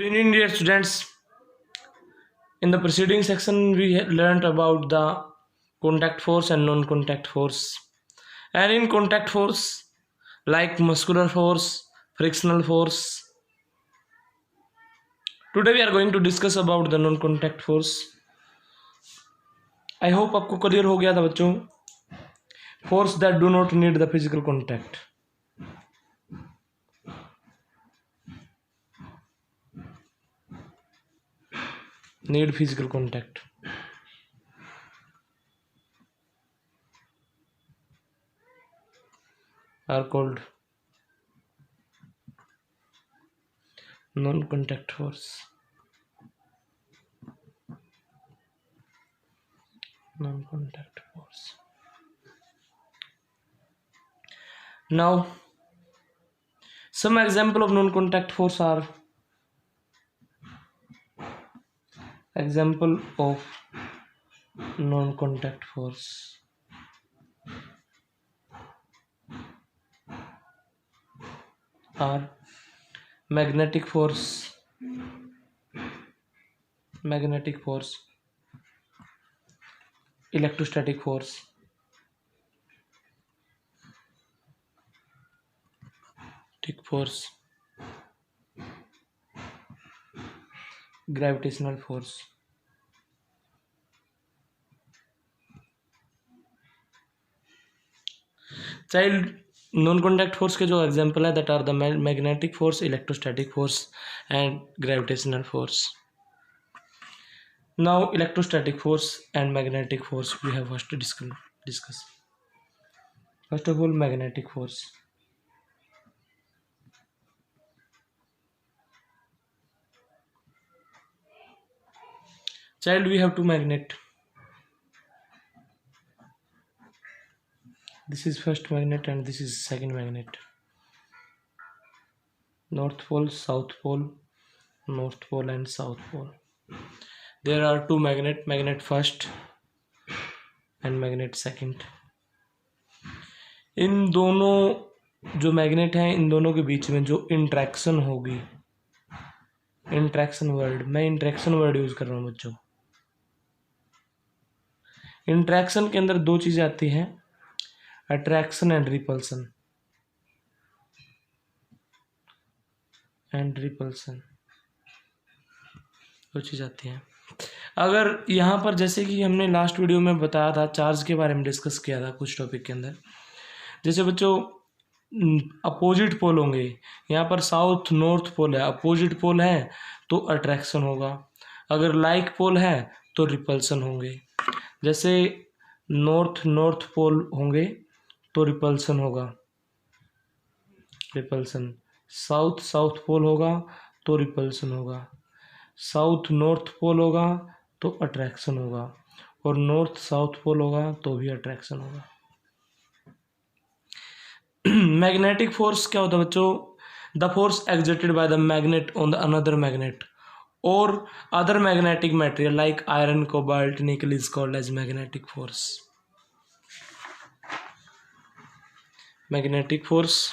Good evening, dear students. In the preceding section, we learned about the contact force and non-contact force. And in contact force, like muscular force, frictional force. Today we are going to discuss about the non-contact force. I hope आपको clear हो गया था बच्चों. Force that do not need the physical contact. Need physical contact. Are called non-contact force. Non-contact force. Now, some example of non-contact force are example of non-contact force. Are magnetic force, electrostatic force, gravitational force. Child, non-contact force के जो example है that are the magnetic force, electrostatic force and gravitational force. Now electrostatic force and magnetic force we have first to discuss. First of all, magnetic force. Child, we have two magnet. This is first magnet and this is second magnet. North pole, south pole, north pole and south pole. There are two magnet first and magnet second. इन दोनों जो magnet हैं, इन दोनों के बीच में जो interaction होगी, interaction word, मैं interaction word use कर रहा हूँ बच्चों. इंट्रैक्शन के अंदर दो चीजें आती हैं, अट्रैक्शन एंड रिपल्सन. दो चीज आती हैं. अगर यहाँ पर जैसे कि हमने लास्ट वीडियो में बताया था, चार्ज के बारे में डिस्कस किया था कुछ टॉपिक के अंदर. जैसे बच्चों अपोजिट पोल होंगे, यहाँ पर साउथ नॉर्थ पोल है, अपोजिट पोल है तो अट्रैक्शन होगा, अगर लाइक पोल है तो रिपल्सन होंगे. जैसे नॉर्थ पोल होंगे तो रिपल्सन होगा, रिपल्सन. साउथ पोल होगा तो रिपल्सन होगा, साउथ नॉर्थ पोल होगा तो अट्रैक्शन होगा, और नॉर्थ साउथ पोल होगा तो भी अट्रैक्शन होगा. मैग्नेटिक फोर्स क्या होता है बच्चों? The force exerted by the magnet on the another magnet or other magnetic material like iron, cobalt, nickel is called as magnetic force. Magnetic force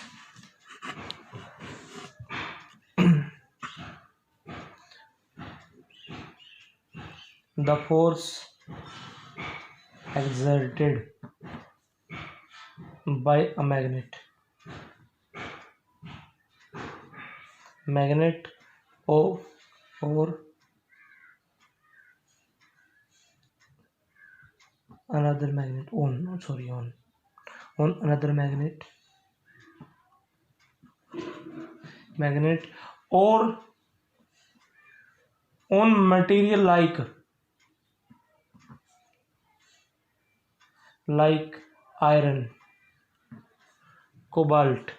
the force exerted by a magnet or another magnet on another magnet or on material like iron, cobalt,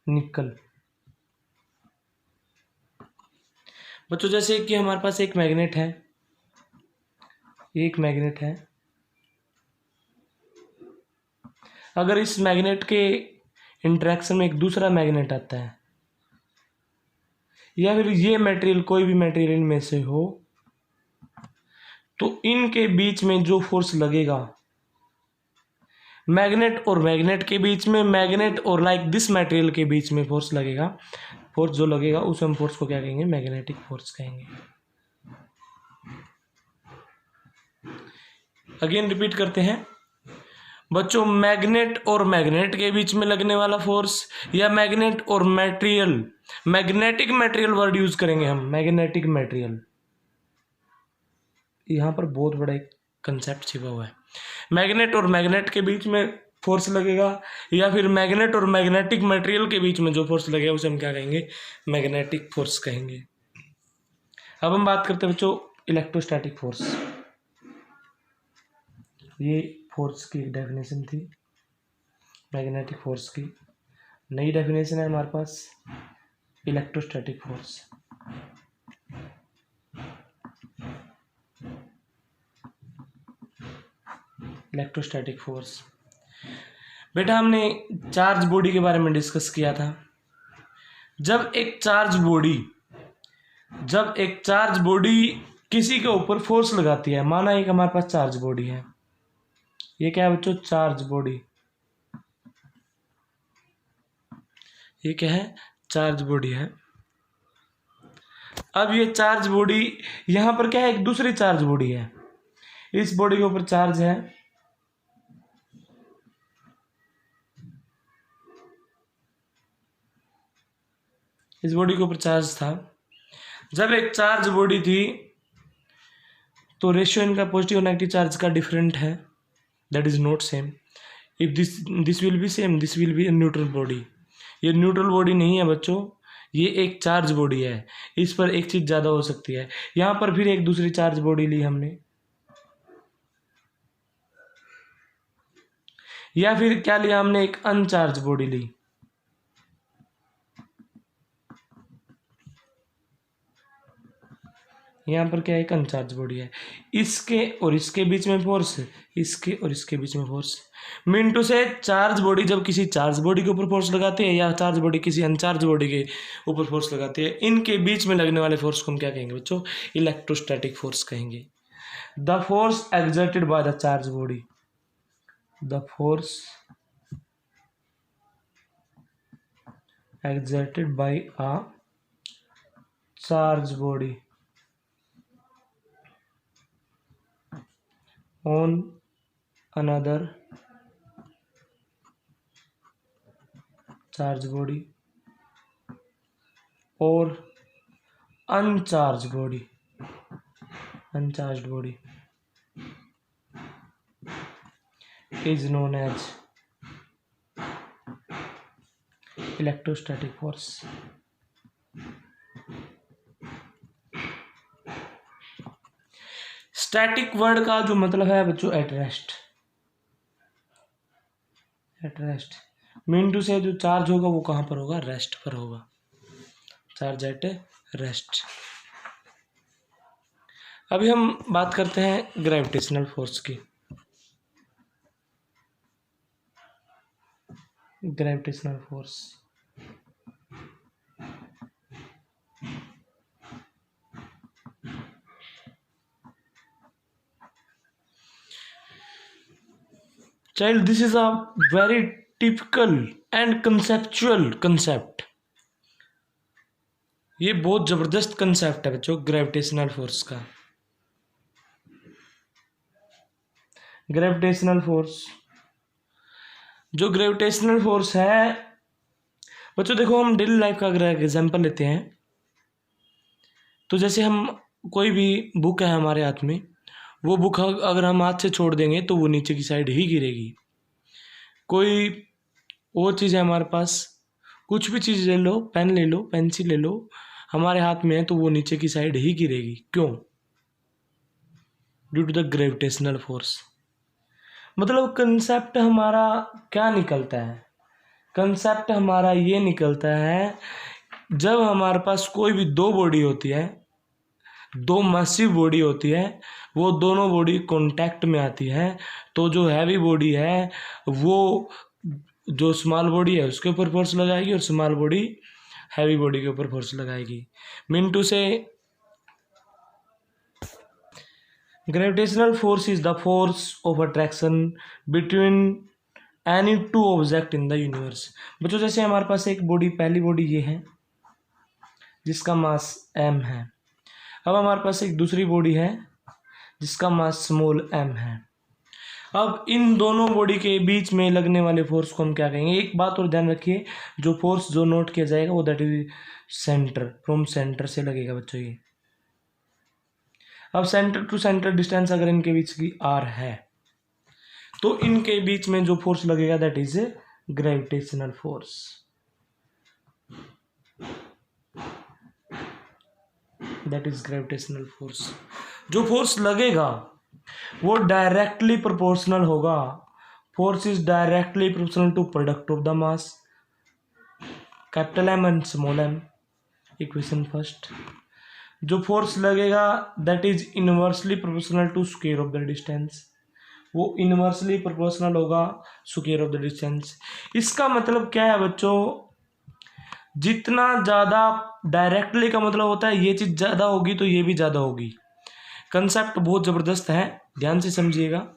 निकल. बच्चों जैसे कि हमारे पास एक magnet है, अगर इस magnet के इंटरेक्शन में एक दूसरा मैग्नेट आता है, या फिर ये मटेरियल कोई भी मटेरियल इनमें से हो, तो इनके बीच में जो फोर्स लगेगा, मैग्नेट और मैग्नेट के बीच में, मैग्नेट और लाइक दिस मटेरियल के बीच में फोर्स लगेगा, फोर्स जो लगेगा उस हम फोर्स को क्या कहेंगे, मैग्नेटिक फोर्स कहेंगे। अगेन रिपीट करते हैं बच्चों, मैग्नेट और मैग्नेट के बीच में लगने वाला फोर्स, या मैग्नेट और material, magnetic material word use करेंगे हम, मैग्नेटिक मटेरियल। यहां पर बहुत बड़ा एक कंसेप्ट छिपा हुआ है। मैग्नेट और मैग्नेट के बीच में फोर्स लगेगा, या फिर मैग्नेट और मैग्नेटिक मटेरियल के बीच में जो फोर्स लगेगा उसे हम क्या कहेंगे, मैग्नेटिक फोर्स कहेंगे। अब हम बात करते हैं बच्चों इलेक्ट्रोस्टैटिक फोर्स। ये फोर्स की डेफिनेशन थी मैग्नेटिक फोर्स की। नई डेफिनेशन है हमारे पास इलेक्ट्रोस्टैटिक फोर्स। इलेक्ट्रोस्टैटिक फोर्स बेटा हमने चार्ज बॉडी के बारे में डिस्कस किया था। जब एक चार्ज बॉडी किसी के ऊपर फोर्स लगाती है, माना एक हमारे पास चार्ज बॉडी है, ये क्या है बच्चों, चार्ज बॉडी। ये क्या है, चार्ज बॉडी है। अब ये चार्ज बॉडी यहां पर क्या है, एक दूसरी चार्ज बॉडी है, इस बॉडी के ऊपर चार्ज है, इस बॉडी के ऊपर चार्ज था। जब एक चार्ज बॉडी थी तो रेशियो इनका पॉजिटिव और नेगेटिव चार्ज का डिफरेंट है, that is not same. If this will be same, this will be neutral body. ये न्यूट्रल बॉडी नहीं है बच्चों, ये एक चार्ज बॉडी है, इस पर एक चीज ज्यादा हो सकती है। यहां पर फिर एक दूसरी चार्ज बॉडी ली हमने, या फिर क्या लिया हमने, एक अनचार्ज बॉडी ली। यहां पर क्या है, एक अनचार्ज बॉडी है, इसके और इसके बीच में फोर्स, इसके और इसके बीच में फोर्स। मिनटू से चार्ज बॉडी जब किसी चार्ज बॉडी के ऊपर फोर्स लगाती है, या चार्ज बॉडी किसी अनचार्ज बॉडी के ऊपर फोर्स लगाती है, इनके बीच में लगने वाले फोर्स को हम क्या कहेंगे बच्चों, इलेक्ट्रोस्टैटिक फोर्स कहेंगे। The force exerted by the charge body, the force exerted by a charge body on another charge body or uncharged body is known as electrostatic force. Static word का जो मतलब है बच्चों at rest, at rest mean to say जो charge होगा वो कहां पर होगा, रेस्ट पर होगा, चार्ज एट रेस्ट। अभी हम बात करते हैं ग्रेविटेशनल फोर्स की। Gravitational force child, this is a very typical and conceptual concept. ये बहुत जबरदस्त कंसेप्ट है बच्चों ग्रेविटेशनल फोर्स का। ग्रेविटेशनल फोर्स, जो ग्रेविटेशनल फोर्स है बच्चों, देखो हम डेली लाइफ का अगर एग्जांपल लेते हैं तो जैसे हम कोई भी बुक है हमारे हाथ में, वो बुक अगर हम हाथ से छोड़ देंगे तो वो नीचे की साइड ही गिरेगी। कोई और चीज़ है हमारे पास, कुछ भी चीज़ ले लो, पेन ले लो, पेंसिल ले लो, हमारे हाथ में है तो वो नीचे की साइड ही गिरेगी। क्यों? Due to the gravitational force. मतलब कंसेप्ट हमारा क्या निकलता है, कंसेप्ट हमारा ये निकलता है, जब हमारे पास कोई भी दो बॉडी होती है, दो मैसिव बॉडी होती है, वो दोनों बॉडी कांटेक्ट में आती है, तो जो हैवी बॉडी है वो जो स्मॉल बॉडी है उसके ऊपर फोर्स लगाएगी और स्मॉल बॉडी हैवी बॉडी के ऊपर फोर्स लगाएगी। मिनटू से gravitational force is the force of attraction between any two object in the universe. बच्चों जैसे हमारे पास एक बॉडी, पहली बॉडी ये है, जिसका मास m है। अब हमारे पास एक दूसरी बॉडी है जिसका मास स्मॉल m है। अब इन दोनों बॉडी के बीच में लगने वाले फोर्स को हम क्या कहेंगे? एक बात और ध्यान रखिए, जो फोर्स जो नोट किया जाएगा वो that is centre, from centre से लगेगा बच्चों ये। अब सेंटर टू सेंटर डिस्टेंस अगर इनके बीच की r है तो इनके बीच में जो फोर्स लगेगा that is a gravitational force. That is gravitational force. जो फोर्स लगेगा वो डायरेक्टली प्रोपोर्शनल होगा। Force is directly proportional to product of the mass, capital M and small m। Equation first, जो फोर्स लगेगा that is inversely proportional to square of the distance, वो inversely proportional होगा square of the distance. इसका मतलब क्या है बच्चों? जितना ज़्यादा डायरेक्टली का मतलब होता है ये चीज़ ज़्यादा होगी तो ये भी ज़्यादा होगी। कंसेप्ट बहुत ज़बरदस्त है, ध्यान से समझिएगा।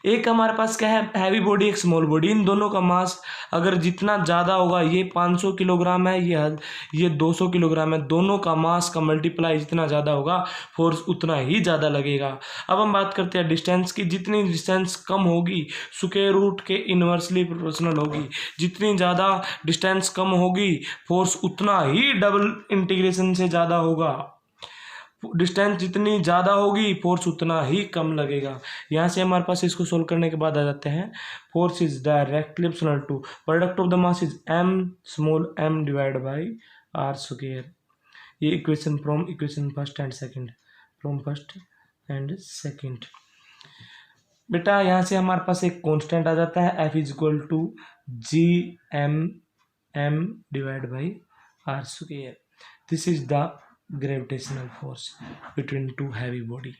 एक हमारे पास क्या है, हैवी बॉडी, एक स्मॉल बॉडी। इन दोनों का मास अगर जितना ज़्यादा होगा, ये 500 किलोग्राम है, ये 200 किलोग्राम है, दोनों का मास का मल्टीप्लाई जितना ज़्यादा होगा फोर्स उतना ही ज़्यादा लगेगा। अब हम बात करते हैं डिस्टेंस की। जितनी डिस्टेंस कम होगी स्क्वायर रूट के इनवर्सली प्रोपोर्शनल होगी। जितनी ज़्यादा डिस्टेंस कम होगी फोर्स उतना ही डबल इंटीग्रेशन से ज़्यादा होगा। डिस्टेंस जितनी ज़्यादा होगी फोर्स उतना ही कम लगेगा। यहाँ से हमारे पास इसको सोल्व करने के बाद आ जाते हैं, force is directly proportional to product of the mass is m small m divide by r square. ये equation from equation first and second, from first and second. बेटा यहाँ से हमारे पास एक कांस्टेंट आ जाता है, f is equal to m divide by r square. This is the gravitational force between two heavy body।